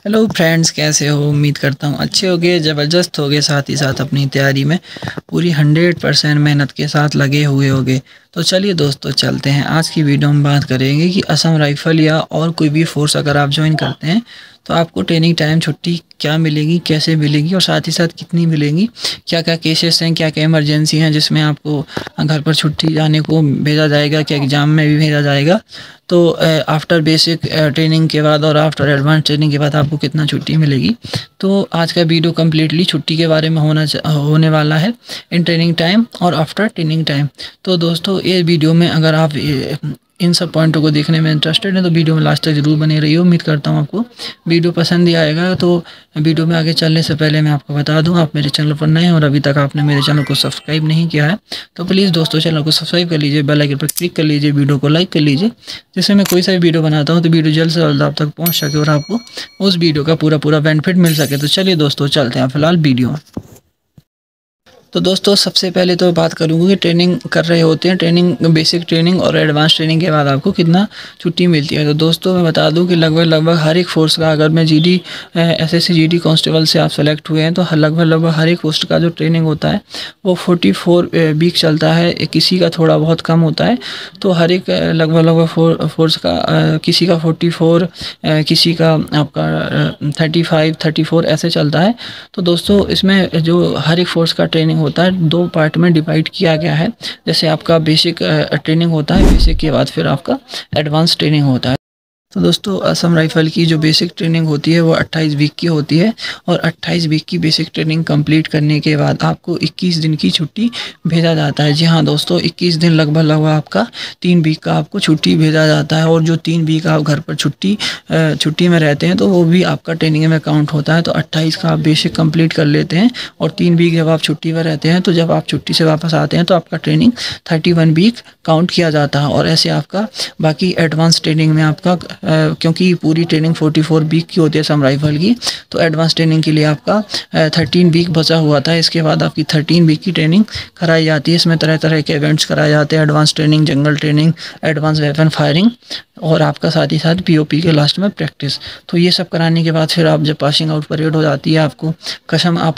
Hello friends, कैसे हो? उम्मीद करता हूँ अच्छे होगे, ज़बरदस्त होगे, साथ ही साथ अपनी तैयारी में पूरी 100% मेहनत के साथ लगे हुए होगे। तो चलिए दोस्तों, चलते हैं। आज की वीडियो में बात करेंगे कि असम राइफल या और कोई भी फोर्स अगर आप ज्वाइन करते हैं तो आपको ट्रेनिंग टाइम छुट्टी क्या मिलेगी, कैसे मिलेगी और साथ ही साथ कितनी मिलेंगी, क्या क्या केसेस हैं, क्या क्या इमरजेंसी हैं जिसमें आपको घर पर छुट्टी जाने को भेजा जाएगा, क्या एग्ज़ाम में भी भेजा जाएगा। तो आफ्टर बेसिक ट्रेनिंग के बाद और आफ्टर एडवांस ट्रेनिंग के बाद आपको कितना छुट्टी मिलेगी। तो आज का वीडियो कम्प्लीटली छुट्टी के बारे में होने वाला है, इन ट्रेनिंग टाइम और आफ्टर ट्रेनिंग टाइम। तो दोस्तों, ये वीडियो में अगर आप इन सब पॉइंटों को देखने में इंटरेस्टेड हैं तो वीडियो में लास्ट तक ज़रूर बने रहिए। उम्मीद करता हूँ आपको वीडियो पसंद ही आएगा। तो वीडियो में आगे चलने से पहले मैं आपको बता दूं, आप मेरे चैनल पर नए हैं और अभी तक आपने मेरे चैनल को सब्सक्राइब नहीं किया है तो प्लीज़ दोस्तों चैनल को सब्सक्राइब कर लीजिए, बेल आइकन पर क्लिक कर लीजिए, वीडियो को लाइक कर लीजिए, जिससे मैं कोई सा भी वीडियो बनाता हूँ तो वीडियो जल्द से जल्द आप तक पहुँच सके और आपको उस वीडियो का पूरा बेनिफिट मिल सके। तो चलिए दोस्तों, चलते हैं फिलहाल वीडियो में। तो दोस्तों, सबसे पहले तो बात करूँगा कि ट्रेनिंग कर रहे होते हैं, ट्रेनिंग बेसिक ट्रेनिंग और एडवांस ट्रेनिंग के बाद आपको कितना छुट्टी मिलती है। तो दोस्तों, मैं बता दूं कि लगभग हर एक फोर्स का, अगर मैं जीडी एसएससी जीडी कांस्टेबल से आप सेलेक्ट हुए हैं तो लगभग हर एक पोस्ट का जो ट्रेनिंग होता है वो 44 वीक चलता है। किसी का थोड़ा बहुत कम होता है। तो हर एक लगभग फोर्स का किसी का 44, किसी का आपका 35 34 ऐसे चलता है। तो दोस्तों, इसमें जो हर एक फोर्स का ट्रेनिंग होता है 2 पार्ट में डिवाइड किया गया है। जैसे आपका बेसिक ट्रेनिंग होता है, बेसिक के बाद फिर आपका एडवांस ट्रेनिंग होता है। तो दोस्तों, असम राइफल की जो बेसिक ट्रेनिंग होती है वो 28 वीक की होती है और 28 वीक की बेसिक ट्रेनिंग कंप्लीट करने के बाद आपको 21 दिन की छुट्टी भेजा जाता है। जी हाँ दोस्तों, 21 दिन लगभग आपका 3 वीक का आपको छुट्टी भेजा जाता है। और जो 3 वीक आप घर पर छुट्टी में रहते हैं तो वो भी आपका ट्रेनिंग में काउंट होता है। तो 28 का आप बेसिक कंप्लीट कर लेते हैं और 3 वीक जब आप छुट्टी में रहते हैं तो जब आप छुट्टी से वापस आते हैं तो आपका ट्रेनिंग 31 वीक काउंट किया जाता है। और ऐसे आपका बाकी एडवांस ट्रेनिंग में आपका क्योंकि पूरी ट्रेनिंग 44 वीक की होती है असम राइफल की, तो एडवांस ट्रेनिंग के लिए आपका 13 वीक बचा हुआ था। इसके बाद आपकी 13 वीक की ट्रेनिंग कराई जाती है। इसमें तरह तरह के इवेंट्स कराए जाते हैं, एडवांस ट्रेनिंग, जंगल ट्रेनिंग, एडवांस वेपन फायरिंग और आपका साथ ही साथ पीओपी के लास्ट में प्रैक्टिस। तो ये सब कराने के बाद फिर आप जब पासिंग आउट परेड हो जाती है, आपको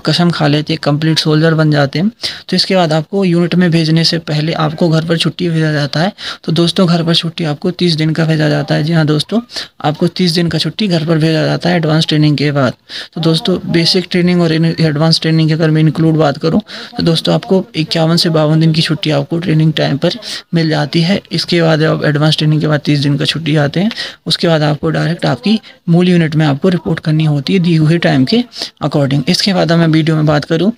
कसम खा लेते हैं, कंप्लीट सोल्जर बन जाते हैं। तो इसके बाद आपको यूनिट में भेजने से पहले आपको घर पर छुट्टी भेजा जाता है। तो दोस्तों, घर पर छुट्टी आपको 30 दिन का भेजा जाता है। जी हाँ दोस्तों, आपको 30 दिन का छुट्टी घर पर भेजा जाता है एडवांस ट्रेनिंग के बाद। तो दोस्तों, बेसिक ट्रेनिंग और एडवांस ट्रेनिंग की अगर मैं इंक्लूड बात करूं तो दोस्तों आपको 51 से 52 दिन की छुट्टी आपको ट्रेनिंग टाइम पर मिल जाती है। इसके बाद आप एडवांस ट्रेनिंग के बाद 30 दिन का छुट्टी आते हैं। उसके बाद आपको डायरेक्ट आपकी मूल यूनिट में आपको रिपोर्ट करनी होती है दी हुई टाइम के अकॉर्डिंग। इसके बाद मैं वीडियो में बात करूँ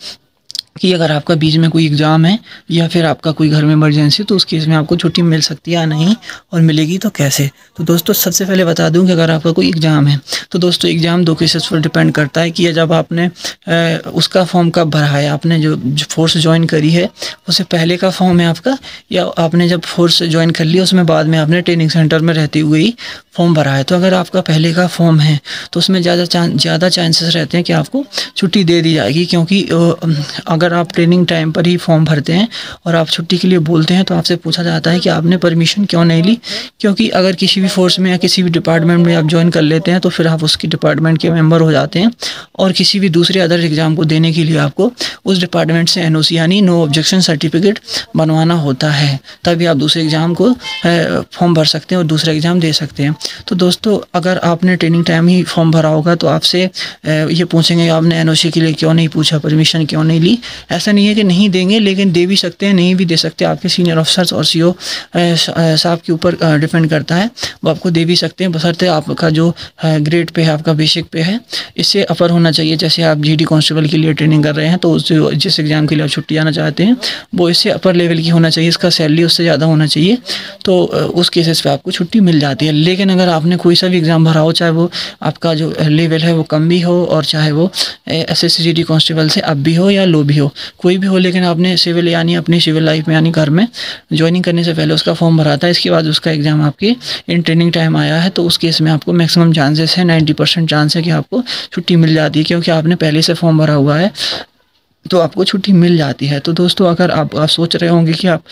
कि अगर आपका बीच में कोई एग्ज़ाम है या फिर आपका कोई घर में इमरजेंसी, तो उस केस में आपको छुट्टी मिल सकती है या नहीं, और मिलेगी तो कैसे। तो दोस्तों, सबसे पहले बता दूं कि अगर आपका कोई एग्ज़ाम है तो दोस्तों एग्ज़ाम 2 केसेस पर डिपेंड करता है कि जब आपने उसका फॉर्म कब भरा है, आपने जो फोर्स ज्वाइन करी है उससे पहले का फॉर्म है आपका, या आपने जब फोर्स ज्वाइन कर लिया उसमें बाद में आपने ट्रेनिंग सेंटर में रहते हुए ही फॉर्म भरा है। तो अगर आपका पहले का फॉर्म है तो उसमें ज़्यादा चांसेस रहते हैं कि आपको छुट्टी दे दी जाएगी। क्योंकि अगर आप ट्रेनिंग टाइम पर ही फॉर्म भरते हैं और आप छुट्टी के लिए बोलते हैं तो आपसे पूछा जाता है कि आपने परमिशन क्यों नहीं ली। क्योंकि अगर किसी भी फोर्स में या किसी भी डिपार्टमेंट में आप ज्वाइन कर लेते हैं तो फिर आप उसकी डिपार्टमेंट के मेंबर हो जाते हैं और किसी भी दूसरे अदर एग्ज़ाम को देने के लिए आपको उस डिपार्टमेंट से एनओसी यानी नो ऑब्जेक्शन सर्टिफिकेट बनवाना होता है। तभी आप दूसरे एग्ज़ाम को फॉर्म भर सकते हैं और दूसरा एग्ज़ाम दे सकते हैं। तो दोस्तों, अगर आपने ट्रेनिंग टाइम ही फॉर्म भरा होगा तो आपसे ये पूछेंगे आपने एनओसी के लिए क्यों नहीं पूछा, परमिशन क्यों नहीं ली। ऐसा नहीं है कि नहीं देंगे, लेकिन दे भी सकते हैं, नहीं भी दे सकते। आपके सीनियर ऑफिसर्स और सीओ साहब के ऊपर डिपेंड करता है, वो आपको दे भी सकते हैं, बशर्ते आपका जो ग्रेड पे है, आपका बेसिक पे है, इससे अपर होना चाहिए। जैसे आप जीडी कांस्टेबल के लिए ट्रेनिंग कर रहे हैं तो जिस एग्ज़ाम के लिए आप छुट्टी जाना चाहते हैं वो इससे अपर लेवल की होना चाहिए, इसका सैलरी उससे ज़्यादा होना चाहिए। तो उस केसेस पे आपको छुट्टी मिल जाती है। लेकिन अगर आपने कोई सा भी एग्ज़ाम भरा हो, चाहे वो आपका जो लेवल है वो कम भी हो और चाहे वो एसएससी जीडी कांस्टेबल से अप भी हो या लो भी हो, कोई भी हो, लेकिन आपने सिविल यानी अपनी सिविल लाइफ में यानी घर में ज्वाइनिंग करने से पहले उसका फॉर्म भरा था, इसके बाद उसका एग्ज़ाम आपके इन ट्रेनिंग टाइम आया है, तो उस केस में आपको मैक्सिमम चांसेस है, 90% चांस है कि आपको छुट्टी मिल जाती है। क्योंकि आपने पहले से फॉर्म भरा हुआ है तो आपको छुट्टी मिल जाती है। तो दोस्तों, अगर आप सोच रहे होंगे कि आप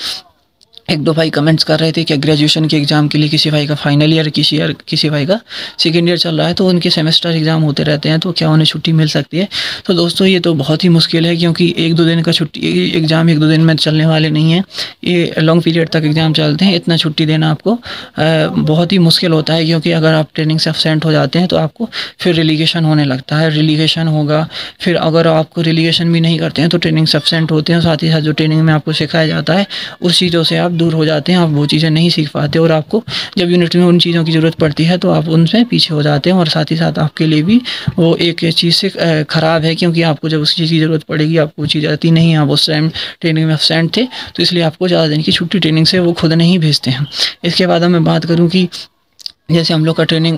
एक दो भाई कमेंट्स कर रहे थे कि ग्रेजुएशन के एग्ज़ाम के लिए किसी भाई का फाइनल ईयर, किसी भाई का सेकेंड ईयर चल रहा है, तो उनके सेमेस्टर एग्ज़ाम होते रहते हैं, तो क्या उन्हें छुट्टी मिल सकती है? तो दोस्तों ये तो बहुत ही मुश्किल है, क्योंकि एक दो दिन का छुट्टी एग्ज़ाम एक दो दिन में चलने वाले नहीं हैं। ये लॉन्ग पीरियड तक एग्ज़ाम चलते हैं। इतना छुट्टी देना आपको बहुत ही मुश्किल होता है, क्योंकि अगर आप ट्रेनिंग से एब्सेंट हो जाते हैं तो आपको फिर रिलीगेशन होने लगता है। रिलीगेशन होगा, फिर अगर आपको रिलीगेशन भी नहीं करते हैं तो ट्रेनिंग से एब्सेंट होते हैं, साथ ही साथ जो ट्रेनिंग में आपको सिखाया जाता है उस चीज़ों से आप दूर हो जाते हैं, आप वो चीज़ें नहीं सीख पाते, और आपको जब यूनिट में उन चीज़ों की ज़रूरत पड़ती है तो आप उनसे पीछे हो जाते हैं, और साथ ही साथ आपके लिए भी वो एक चीज़ से ख़राब है, क्योंकि आपको जब उस चीज़ की ज़रूरत पड़ेगी आपको वो चीज़ आती नहीं है, आप उस टाइम ट्रेनिंग में एब्सेंट थे, तो इसलिए आपको ज़्यादा दिन की छुट्टी ट्रेनिंग से वो खुद नहीं भेजते हैं। इसके बाद मैं बात करूँ कि जैसे हम लोग का ट्रेनिंग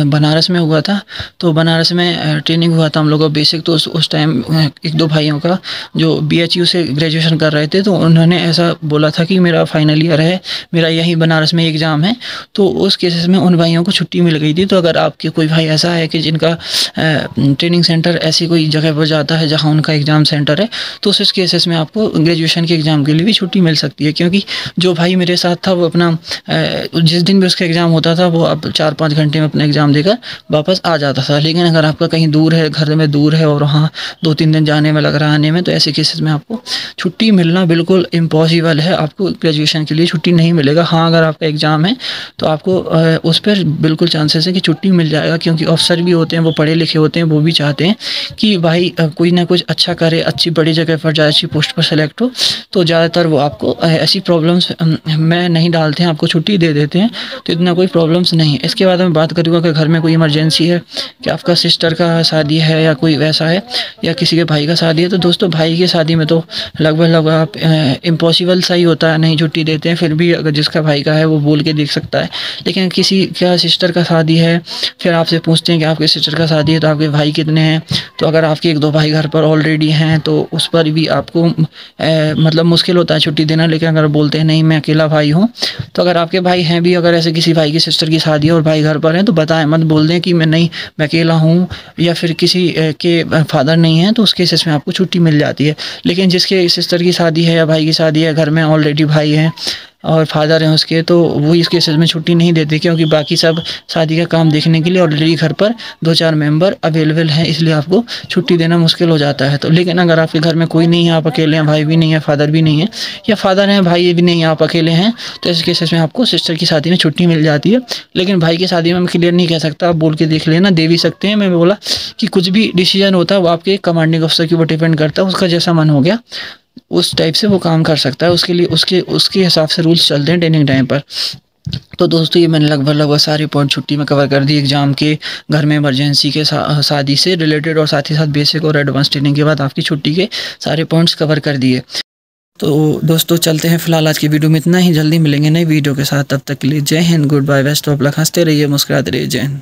बनारस में हुआ था, तो बनारस में ट्रेनिंग हुआ था हम लोग का बेसिक, तो उस टाइम एक दो भाइयों का जो BHU से ग्रेजुएशन कर रहे थे, तो उन्होंने ऐसा बोला था कि मेरा फाइनल ईयर है, मेरा यहीं बनारस में एग्ज़ाम है, तो उस केसेस में उन भाइयों को छुट्टी मिल गई थी। तो अगर आपके कोई भाई ऐसा है कि जिनका ट्रेनिंग सेंटर ऐसी कोई जगह पर जाता है जहाँ उनका एग्ज़ाम सेंटर है, तो उस केसेस में आपको ग्रेजुएशन के एग्ज़ाम के लिए भी छुट्टी मिल सकती है। क्योंकि जो भाई मेरे साथ था वो अपना जिस दिन भी उसका एग्ज़ाम होता था वो अब 4-5 घंटे में अपना एग्ज़ाम देकर वापस आ जाता था। लेकिन अगर आपका कहीं दूर है, घर में दूर है और वहाँ 2-3 दिन जाने में लग रहा है आने में, तो ऐसे केसेस में आपको छुट्टी मिलना बिल्कुल इम्पॉसिबल है। आपको ग्रेजुएशन के लिए छुट्टी नहीं मिलेगा। हाँ, अगर आपका एग्ज़ाम है तो आपको उस पर बिल्कुल चांसेस है कि छुट्टी मिल जाएगा, क्योंकि अफ़सर भी होते हैं, वो पढ़े लिखे होते हैं, वो भी चाहते हैं कि भाई कोई ना कुछ अच्छा करे, अच्छी बड़ी जगह पर जाए, अच्छी पोस्ट पर सेलेक्ट हो। तो ज़्यादातर वो आपको ऐसी प्रॉब्लम्स में नहीं डालते हैं, आपको छुट्टी दे देते हैं, तो इतना कोई प्रॉब्लम्स नहीं है। इसके बाद मैं बात करूँगा कि घर में कोई इमरजेंसी है, कि आपका सिस्टर का शादी है या कोई वैसा है, या किसी के भाई का शादी है, तो दोस्तों भाई की शादी में तो लगभग आप इम्पॉसिबल सा ही होता है, नहीं छुट्टी देते हैं। फिर भी अगर जिसका भाई का है वो बोल के देख सकता है। लेकिन किसी का सिस्टर का शादी है, फिर आपसे पूछते हैं कि आपके सिस्टर का शादी है तो आपके भाई कितने हैं, तो अगर आपके एक दो भाई घर पर ऑलरेडी हैं तो उस पर भी आपको मतलब मुश्किल होता है छुट्टी देना। लेकिन अगर बोलते हैं नहीं मैं अकेला भाई हूँ, तो अगर आपके भाई हैं भी, अगर ऐसे किसी भाई की सिस्टर की शादी है और भाई घर पर हैं, तो बताएं मत, बोल दें कि मैं अकेला हूँ, या फिर किसी के फादर नहीं है, तो उस केसेस में आपको छुट्टी मिल जाती है। लेकिन जिसके सिस्टर की शादी है या भाई की शादी है, घर में ऑलरेडी भाई हैं और फादर हैं उसके, तो वो इस केसेस में छुट्टी नहीं देते, क्योंकि बाकी सब शादी का काम देखने के लिए ऑलरेडी घर पर 2-4 मेंबर अवेलेबल हैं, इसलिए आपको छुट्टी देना मुश्किल हो जाता है। तो लेकिन अगर आपके घर में कोई नहीं है, आप अकेले हैं, भाई भी नहीं है, फादर भी नहीं है, या फादर हैं भाई भी नहीं है, आप अकेले हैं, तो इस केसेस में आपको सिस्टर की शादी में छुट्टी मिल जाती है। लेकिन भाई की शादी में मैं क्लियर नहीं कह सकता, आप बोल के देख लेना, दे भी सकते हैं। मैं बोला कि कुछ भी डिसीजन होता है वो आपके कमांडिंग अफसर के ऊपर डिपेंड करता है, उसका जैसा मन हो गया उस टाइप से वो काम कर सकता है। उसके लिए उसके हिसाब से रूल्स चलते हैं ट्रेनिंग टाइम पर। तो दोस्तों ये मैंने लगभग सारे पॉइंट छुट्टी में कवर कर दिए, एग्जाम के, घर में इमरजेंसी के, शादी से रिलेटेड, और साथ ही साथ बेसिक और एडवांस ट्रेनिंग के बाद आपकी छुट्टी के सारे पॉइंट्स कवर कर दिए। तो दोस्तों चलते हैं, फिलहाल आज की वीडियो में इतना ही। जल्दी मिलेंगे नई वीडियो के साथ, तब तक के लिए जय हिंद, good bye, best of luck, हंसते रहिए, मुस्कुराते रहिए, जय हिंद।